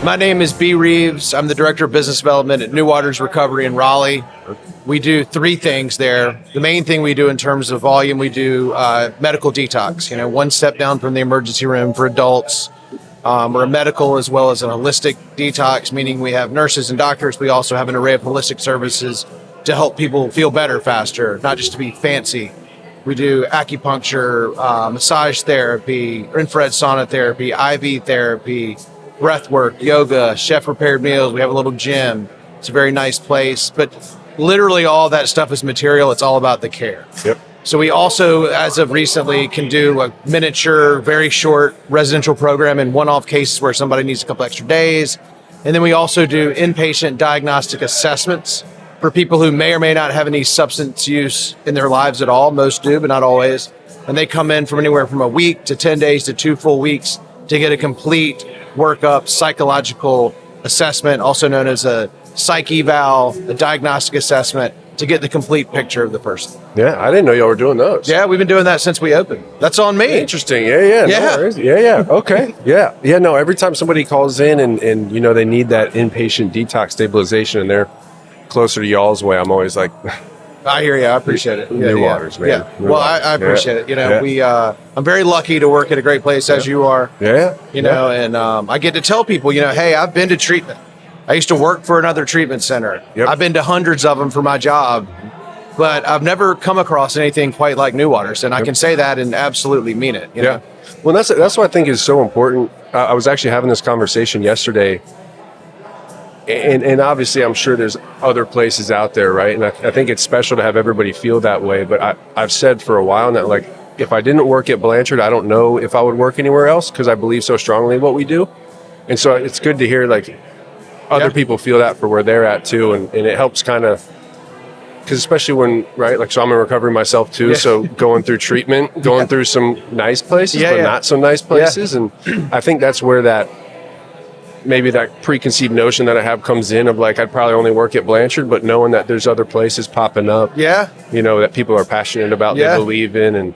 My name is B. Reeves. I'm the Director of Business Development at New Waters Recovery in Raleigh. We do three things there. The main thing we do in terms of volume, we do medical detox, one step down from the emergency room for adults. We're a medical as well as a holistic detox, meaning we have nurses and doctors. We also have an array of holistic services to help people feel better faster, not just to be fancy. We do acupuncture, massage therapy, infrared sauna therapy, IV therapy, breath work, yoga, chef-prepared meals. We have a little gym. It's a very nice place. But literally all that stuff is material. It's all about the care. Yep. So we also, as of recently, can do a miniature, very short residential program in one-off cases where somebody needs a couple extra days. And then we also do inpatient diagnostic assessments for people who may or may not have any substance use in their lives at all. Most do, but not always. And they come in from anywhere from a week to 10 days to 2 full weeks to get a complete workup, psychological assessment, also known as a psych eval, a diagnostic assessment, to get the complete picture of the person. Yeah, I didn't know y'all were doing those. Yeah, we've been doing that since we opened. That's on me. Interesting. Yeah. No worries. Yeah. Okay. Yeah. No, every time somebody calls in and they need that inpatient detox stabilization and they're closer to y'all's way, I'm always like, I hear you. I appreciate it. New Waters, man. Yeah. Well, I appreciate it. I'm very lucky to work at a great place as you are. Yeah. And I get to tell people, hey, I've been to treatment. I used to work for another treatment center. Yep. I've been to hundreds of them for my job, but I've never come across anything quite like New Waters. And I can say that and absolutely mean it. You know? Well, that's what I think is so important. I was actually having this conversation yesterday. And obviously, I'm sure there's other places out there, right? And I think it's special to have everybody feel that way. But I've said for a while now, like, if I didn't work at Blanchard, I don't know if I would work anywhere else because I believe so strongly in what we do. And so it's good to hear, like, other people feel that for where they're at, too. And it helps kind of, because especially when, right, like, so I'm in recovery myself, too. So going through treatment, going through some nice places, but not so nice places. And I think that's where maybe that preconceived notion that I have comes in of like, I'd probably only work at Blanchard, but knowing that there's other places popping up, that people are passionate about, they believe in, and,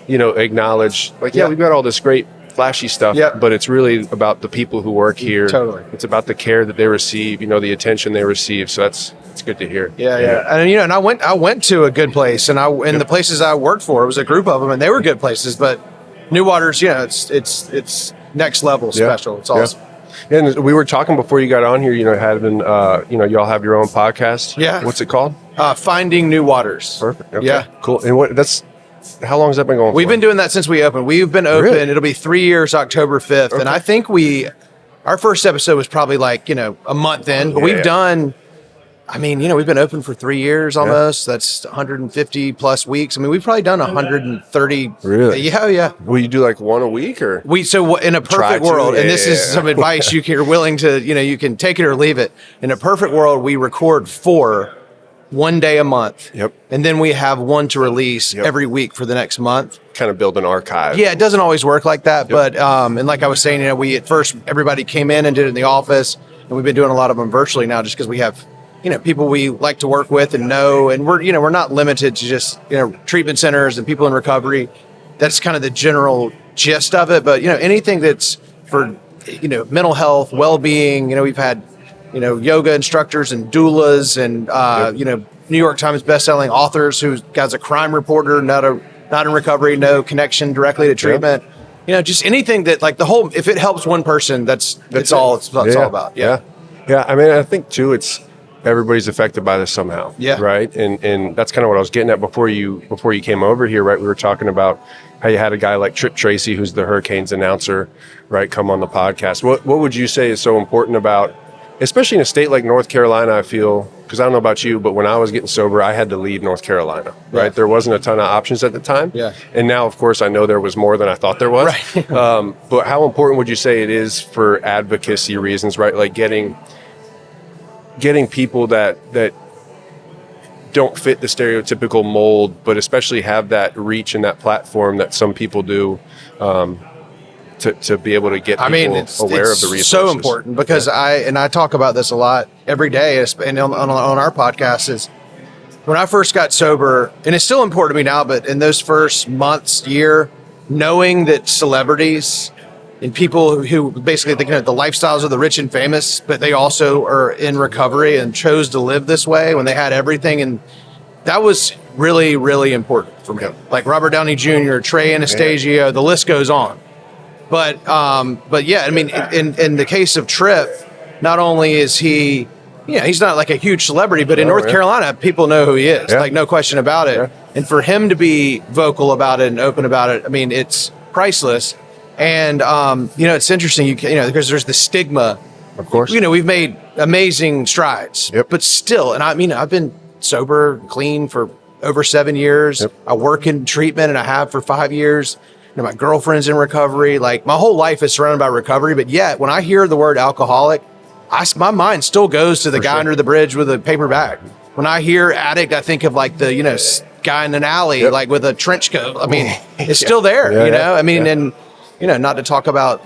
acknowledge, like, we've got all this great flashy stuff, but it's really about the people who work here. Totally. It's about the care that they receive, the attention they receive. So it's good to hear. Yeah. And, I went to a good place, and the places I worked for, it was a group of them, and they were good places, but New Waters, it's next level special. It's awesome. And we were talking before you got on here, having, y'all have your own podcast. Yeah. What's it called? Finding New Waters. Perfect. Okay. Yeah. Cool. And how long has that been going for? We've been doing that since we opened. We've been open. Really? It'll be 3 years, October 5th. Okay. And I think our first episode was probably like, a month in, but we've done, we've been open for 3 years almost. That's 150 plus weeks. We've probably done 130. Really? Yeah. Will you do like one a week or? So in a perfect world, and this is some advice you're willing to, you can take it or leave it. In a perfect world, we record 4, 1 day a month. Yep. And then we have one to release every week for the next month. Kind of build an archive. Yeah, it doesn't always work like that. But, and like I was saying, we at first, everybody came in and did it in the office, and we've been doing a lot of them virtually now just because we have, people we like to work with and know, and we're not limited to just, treatment centers and people in recovery. That's kind of the general gist of it. But, anything that's for, mental health, well-being, we've had, yoga instructors and doulas and, New York Times bestselling authors who guy's a crime reporter, not in recovery, no connection directly to treatment. Just anything that like if it helps one person, that's all it's all about. Yeah. I think too, it's everybody's affected by this somehow. Yeah. Right. And that's kind of what I was getting at before you came over here. Right. We were talking about how you had a guy like Trip Tracy, who's the Hurricanes announcer, right, come on the podcast. What would you say is so important about, especially in a state like North Carolina, I feel, because I don't know about you, but when I was getting sober, I had to leave North Carolina, right? Yeah. There wasn't a ton of options at the time. Yeah. And now, of course, I know there was more than I thought there was. Right. But how important would you say it is for advocacy reasons, right? Like getting people that don't fit the stereotypical mold, but especially have that reach and that platform that some people do, to be able to get people aware of the resources. It's so important because I talk about this a lot every day, and on our podcast, is when I first got sober, and it's still important to me now, but in those first months, year, knowing that celebrities and people who basically think the lifestyles of the rich and famous, but they also are in recovery and chose to live this way when they had everything. And that was really, really important for me. Like Robert Downey Jr., Trey Anastasio, the list goes on. But yeah, I mean, in the case of Tripp, not only is he, he's not like a huge celebrity, but in North Carolina, people know who he is, like no question about it. Yeah. And for him to be vocal about it and open about it, I mean, it's priceless. And, it's interesting, because there's the stigma. Of course. We've made amazing strides, but still, and I mean, I've been sober, clean for over 7 years. Yep. I work in treatment and I have for 5 years. My girlfriend's in recovery. Like my whole life is surrounded by recovery. But yet when I hear the word alcoholic, my mind still goes to the guy under the bridge with a paper bag. When I hear addict, I think of like the, guy in an alley, like with a trench coat. I mean, it's still there, I mean, and, not to talk about,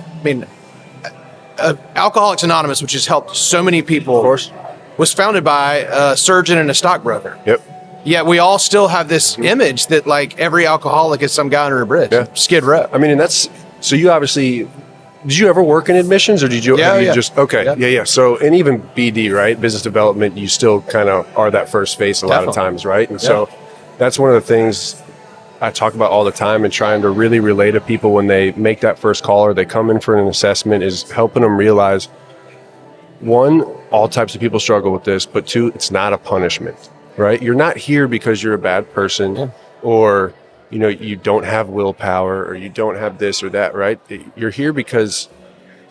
Alcoholics Anonymous, which has helped so many people, of course, was founded by a surgeon and a stockbroker. Yep. Yet we all still have this image that like every alcoholic is some guy under a bridge. Yeah. Skid Row. I mean, and that's, so you obviously, did you ever work in admissions or did you, just, okay. Yeah. So, and even BD, right? Business development, you still kind of are that first face a lot of times, right? And so that's one of the things I talk about all the time and trying to really relate to people when they make that first call or they come in for an assessment is helping them realize, one, all types of people struggle with this, but two, it's not a punishment, right? You're not here because you're a bad person or, you don't have willpower or you don't have this or that, right? You're here because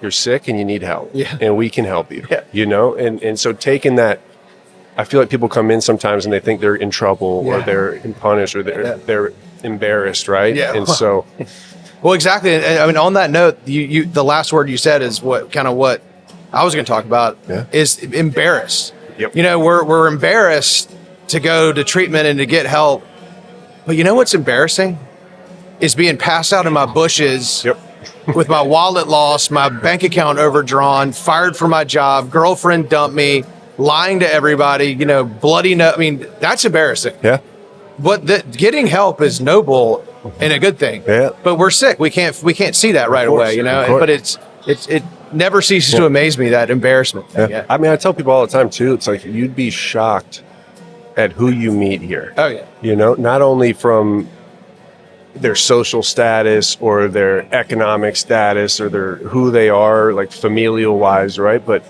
you're sick and you need help and we can help you, And so taking that, I feel like people come in sometimes and they think they're in trouble or they're punished or they're embarrassed, right? Yeah. And so, well, exactly. I mean, on that note, you the last word you said is what I was going to talk about is embarrassed. Yep. We're embarrassed to go to treatment and to get help, but what's embarrassing is being passed out in my bushes. With my wallet lost, my bank account overdrawn, fired from my job, girlfriend dumped me, lying to everybody, bloody. I mean, that's embarrassing. Yeah. But getting help is noble and a good thing. Yeah. But we're sick. We can't see that right away, But it never ceases to amaze me, that embarrassment thing. Yeah. I mean, I tell people all the time too, it's like you'd be shocked at who you meet here. Oh yeah. Not only from their social status or their economic status or who they are, like familial wise, right? But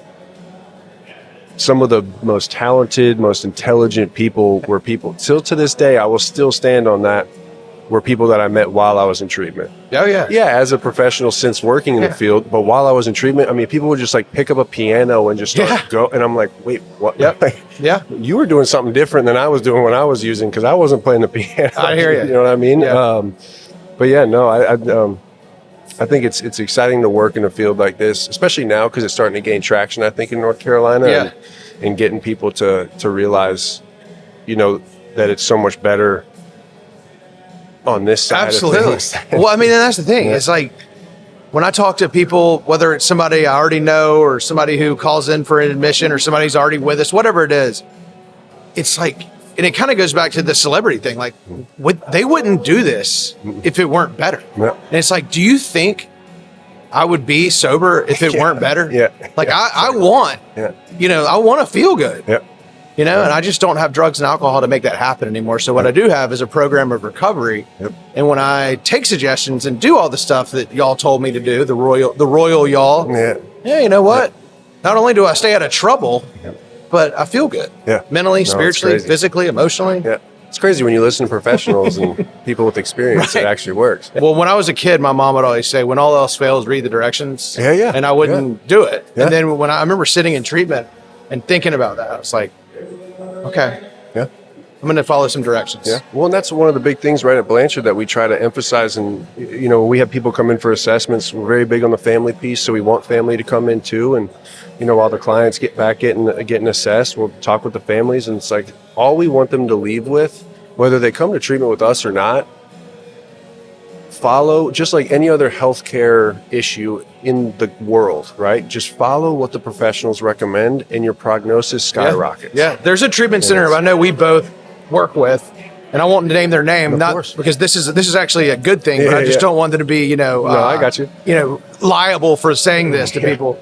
some of the most talented, most intelligent people were people, till to this day, I will still stand on that, were people that I met while I was in treatment. Oh, yeah. Yeah, as a professional since working in the field, but while I was in treatment, I mean, people would just like pick up a piano and just start go, and I'm like, wait, what? Yeah. You were doing something different than I was doing when I was using, because I wasn't playing the piano. I hear you. You know what I mean? Yeah. But yeah, no, I think it's exciting to work in a field like this, especially now because it's starting to gain traction, I think, in North Carolina and getting people to realize, that it's so much better on this side Absolutely. of things. Well, I mean, and that's the thing. It's like when I talk to people, whether it's somebody I already know or somebody who calls in for an admission or somebody who's already with us, whatever it is, it's like, and it kind of goes back to the celebrity thing. Like, they wouldn't do this if it weren't better. Yeah. And it's like, do you think I would be sober if it weren't better? Yeah. Like, I want, I want to feel good. Yeah. And I just don't have drugs and alcohol to make that happen anymore. So what I do have is a program of recovery. Yep. And when I take suggestions and do all the stuff that y'all told me to do, the royal y'all, you know what? Yeah. Not only do I stay out of trouble, but I feel good. Yeah. Mentally, spiritually, physically, emotionally. Yeah. It's crazy when you listen to professionals and people with experience, it actually works. Well, when I was a kid, my mom would always say, when all else fails, read the directions. Yeah. And I wouldn't do it. Yeah. And then when I remember sitting in treatment and thinking about that, I was like, okay. Yeah. I'm going to follow some directions. Yeah. Well, and that's one of the big things right at Blanchard that we try to emphasize. And, we have people come in for assessments. We're very big on the family piece. So we want family to come in too. And, while the clients get back getting assessed, we'll talk with the families. And it's like, all we want them to leave with, whether they come to treatment with us or not, follow, just like any other healthcare issue in the world, right? Just follow what the professionals recommend and your prognosis skyrockets. Yeah. There's a treatment center I know we both work with and I won't name their name, not course. because this is actually a good thing, but I just don't want them to be, I got you. liable for saying this to people.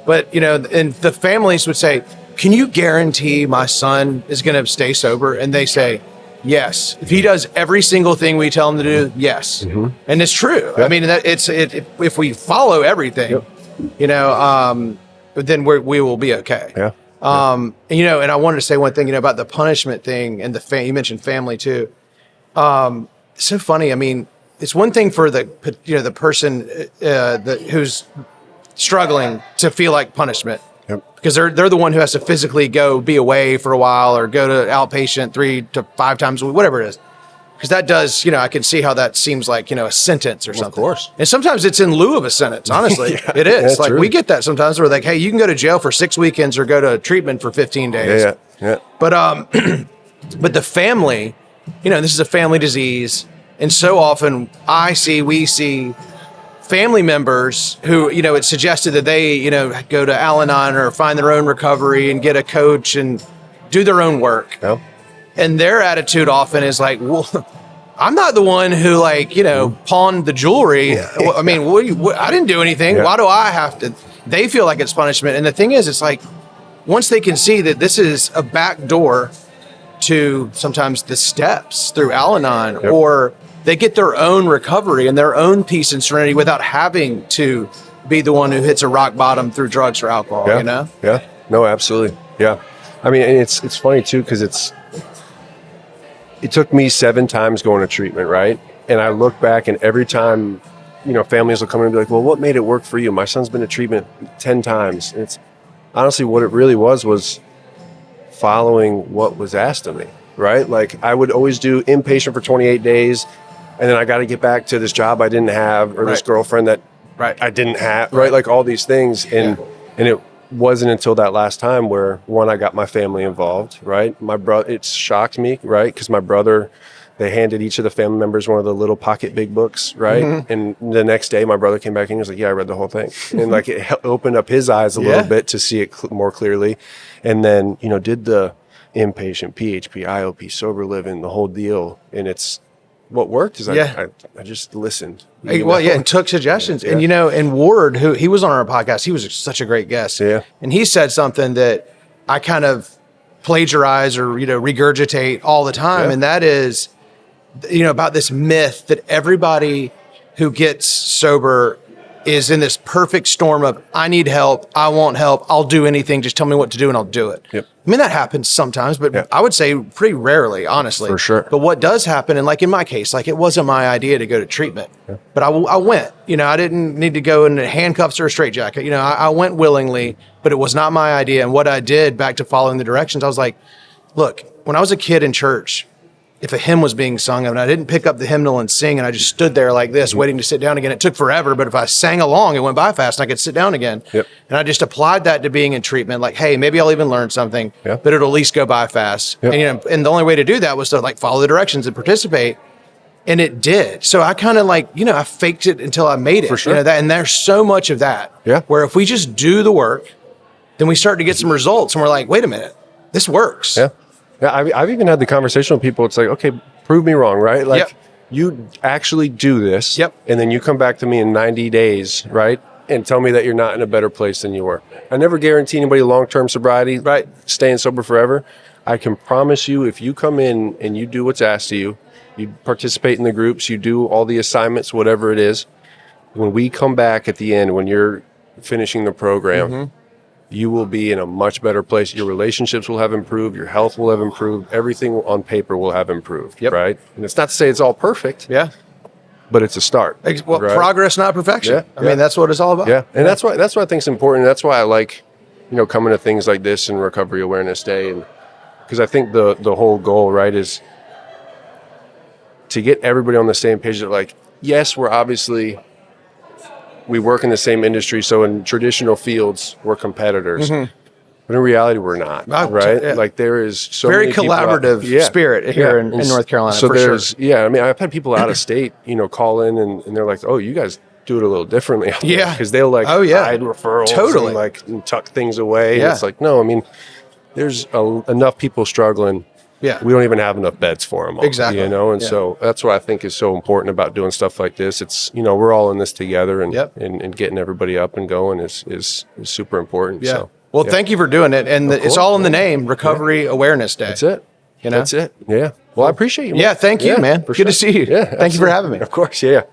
But, and the families would say, can you guarantee my son is going to stay sober? And they say, yes. If he does every single thing we tell him to do, yes. And it's true. Yeah. I mean, if we follow everything, then we will be okay. Yeah. And I wanted to say one thing, about the punishment thing and you mentioned family too. It's so funny. I mean, it's one thing for the person who's struggling to feel like punishment, because they're the one who has to physically go be away for a while or go to outpatient 3 to 5 times a week, whatever it is. Because that does, I can see how that seems like, a sentence or something. Of course. And sometimes it's in lieu of a sentence, honestly. It is. Like, true. we get that sometimes. We're like, hey, you can go to jail for 6 weekends or go to treatment for 15 days. Yeah. But but the family, this is a family disease. And so often we see family members who, it's suggested that they, go to Al-Anon or find their own recovery and get a coach and do their own work. Yeah. And their attitude often is like, well, I'm not the one who pawned the jewelry. I mean, I didn't do anything. Yeah. Why do I have to? They feel like it's punishment. And the thing is, it's like, once they can see that this is a back door to sometimes the steps through Al-Anon, or they get their own recovery and their own peace and serenity without having to be the one who hits a rock bottom through drugs or alcohol, Yeah. No, absolutely. Yeah. I mean, and it's funny too, because it took me 7 times going to treatment, right? And I look back, and every time, families will come in and be like, well, what made it work for you? My son's been to treatment 10 times. And it's honestly what it really was following what was asked of me, right? Like, I would always do inpatient for 28 days, and then I got to get back to this job I didn't have, or this girlfriend that I didn't have, right? Like all these things. And it wasn't until that last time where, one, I got my family involved, right? My brother, it shocked me, right? Because my brother, they handed each of the family members one of the little pocket big books, right? And the next day, my brother came back and he was like, yeah, I read the whole thing. And like, it opened up his eyes a little bit to see it more clearly. And then, did the inpatient, PHP, IOP, sober living, the whole deal. And it's, what worked is I just listened. And took suggestions. And, and Ward, who he was on our podcast, he was such a great guest. Yeah. And he said something that I kind of plagiarize or, regurgitate all the time. Yeah. And that is, about this myth that everybody who gets sober is in this perfect storm of, I need help, I want help, I'll do anything, just tell me what to do and I'll do it. Yep. I mean, that happens sometimes, but I would say pretty rarely, honestly. For sure. But what does happen, and like in my case, like it wasn't my idea to go to treatment, but I went. I didn't need to go in handcuffs or a straitjacket. I went willingly, but it was not my idea. And what I did, back to following the directions, I was like, look, when I was a kid in church, if a hymn was being sung and I didn't pick up the hymnal and sing, and I just stood there like this, waiting to sit down again, it took forever. But if I sang along, it went by fast and I could sit down again. Yep. And I just applied that to being in treatment. Like, hey, maybe I'll even learn something, but it'll at least go by fast. Yep. And the only way to do that was to follow the directions and participate. And it did. So I kind of I faked it until I made it. For sure. And there's so much of that. Yeah. Where if we just do the work, then we start to get some results and we're like, wait a minute, this works. Yeah. Yeah. I've even had the conversation with people. It's like, okay, prove me wrong, right? Like, you actually do this. Yep. And then you come back to me in 90 days, right? And tell me that you're not in a better place than you were. I never guarantee anybody long-term sobriety, staying sober forever. I can promise you, if you come in and you do what's asked of you, you participate in the groups, you do all the assignments, whatever it is, when we come back at the end, when you're finishing the program, you will be in a much better place. Your relationships will have improved. Your health will have improved. Everything on paper will have improved, right? And it's not to say it's all perfect, but it's a start. Well, progress, not perfection. Yeah. I mean, that's what it's all about. Yeah, and that's why I think it's important. That's why I like, coming to things like this and Recovery Awareness Day, and because I think the whole goal, right, is to get everybody on the same page. That like, yes, we work in the same industry, so in traditional fields, we're competitors. But in reality, we're not, right? Yeah. Like, there is so very many people collaborative spirit here in North Carolina, so for there's, sure. I mean, I've had people out of state, call in and they're like, oh, you guys do it a little differently. Yeah. Because they'll hide referrals and tuck things away. Yeah. And it's like, no, I mean, there's enough people struggling Yeah. we don't even have enough beds for them all. Exactly. You know, and Yeah. so that's what I think is so important about doing stuff like this. It's, you know, we're all in this together, and Yep. and getting everybody up and going is super important. Yeah. So, Well, yeah. thank you for doing it. And it's course. all in the name, Recovery Awareness Day. That's it. You know? That's it. Yeah. Well, I appreciate you, man. Yeah, thank you, man. for Good to sure. see you. Yeah. Thank you for absolutely. having me. Of course. Yeah.